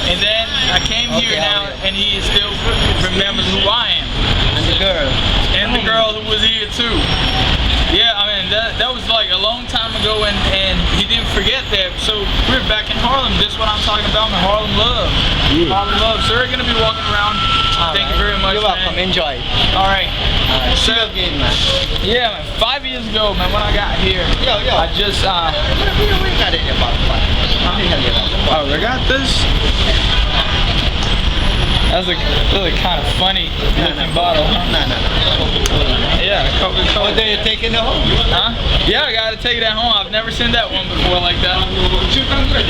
And then I came here now, and he still remembers who I am. And the girl. And the girl who was here too. Yeah, I mean, that was like a long time ago, and he didn't forget that. So we're back in Harlem. This is what I'm talking about, man. Harlem love. Yeah. Harlem love. So we're going to be walking around. Thank you very much, You're welcome. man. Enjoy. Alright. See you again, man. Yeah, man. 5 years ago, man, when I got here, I just, Oh, I got this. That's a really kind of funny looking bottle, huh? No. Yeah, Coca-Cola. Oh, they're taking it home? Huh? Yeah, I gotta take that home. I've never seen that one before like that.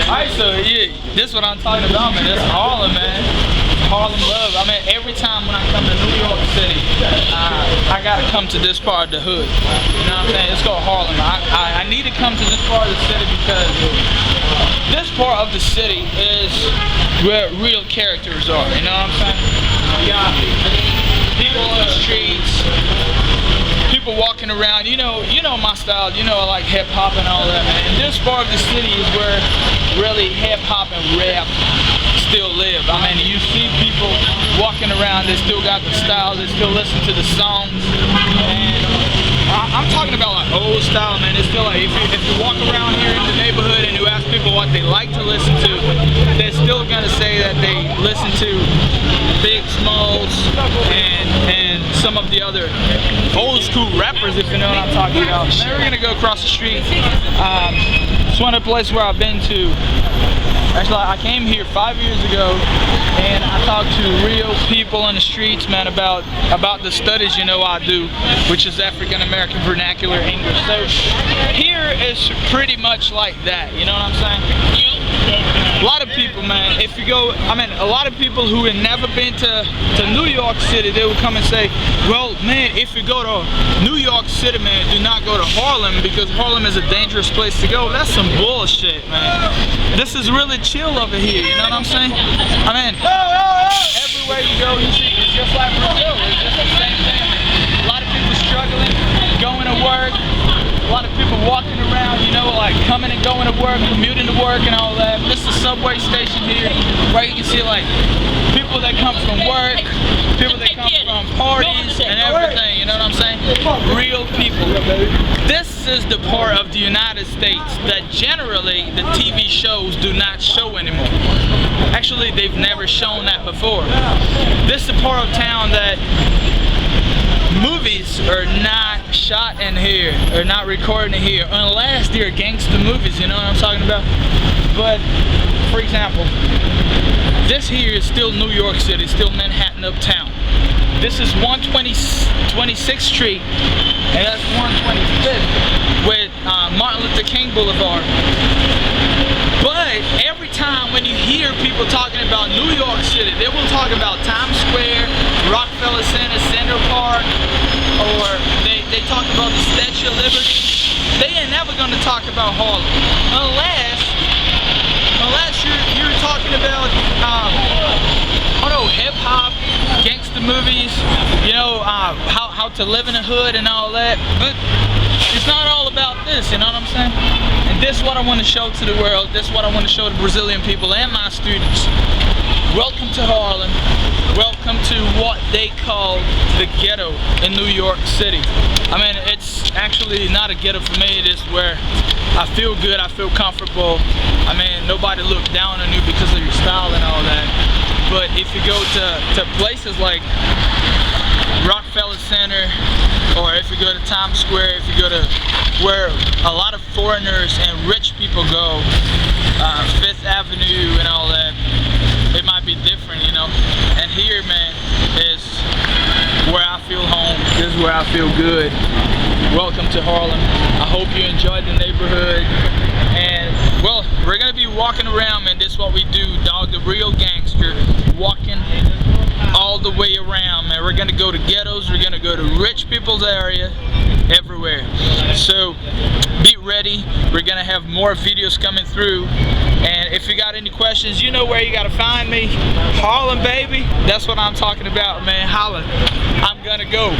Alright, so yeah, this is what I'm talking about, man. This is Harlem, man. Harlem love. I mean, every time when I come to New York City, I gotta come to this part of the hood. You know what I'm saying? It's called Harlem. I need to come to this part of the city because this part of the city is where real characters are. You know what I'm saying? You got people on the streets, people walking around. You know my style. You know I like hip hop and all that, man. And this part of the city is where really hip hop and rap still live. I mean, you see people walking around, they still got the style, they still listen to the songs, and I'm talking about like old style, man. It's still like, if you walk around here in the neighborhood and you ask people what they like to listen to, they're still gonna say that they listen to Big Smalls and some of the other old school rappers, if you know what I'm talking about. Then we're gonna go across the street. It's one of the places where I've been to. Actually, I came here 5 years ago, and I talked to real people in the streets, man, about the studies, you know, I do, which is African American vernacular English. So here is pretty much like that, you know what I'm saying? A lot of people, man, if you go, I mean, a lot of people who had never been to New York City, they would come and say, well, man, if you go to New York City, man, do not go to Harlem because Harlem is a dangerous place to go. That's some bullshit, man. This is really chill over here, you know what I'm saying? I mean, everywhere you go, you see, it's just like Brazil. It's just the same thing. A lot of people struggling, going to work. A lot of people walking around, you know, like coming and going to work, commuting to work and all that. This is a subway station here, where you can see like people that come from work, people that come from parties and everything, you know what I'm saying? Real people. This is the part of the United States that generally the TV shows do not show anymore. Actually, they've never shown that before. This is the part of town that movies are not shot in here, or not recorded in here, unless they're gangster movies, you know what I'm talking about? But, for example, this here is still New York City, still Manhattan uptown. This is 126th Street, and that's 125th with Martin Luther King Boulevard. But every time when you hear people talking about New York City, they will talk about Times Square, Rockefeller Center, Central Park, or they talk about the Statue of Liberty. They ain't never gonna talk about Harlem, unless you're talking about I don't know, hip hop, gangster movies, you know, how to live in the hood and all that. But it's not all about this, you know what I'm saying? And this is what I want to show to the world. This is what I want to show the Brazilian people and my students. Welcome to Harlem. Welcome to what they call the ghetto in New York City. I mean, it's actually not a ghetto for me. It is where I feel good, I feel comfortable. I mean, nobody looks down on you because of your style and all that. But if you go to places like Rockefeller Center, or if you go to Times Square, if you go to where a lot of foreigners and rich people go, Fifth Avenue and all that, it might be different, you know. And here, man, is where I feel home. This is where I feel good. Welcome to Harlem. I hope you enjoyed the neighborhood. And, well, we're going to be walking around, man. This is what we do, Dawg, the real gangster, walking all the way around, man. We're going to go to ghettos. We're going to go to rich people's area, everywhere. So, be ready. We're going to have more videos coming through. And if you got any questions, you know where you got to find me. Harlem, baby. That's what I'm talking about, man. Holla. I'm going to go.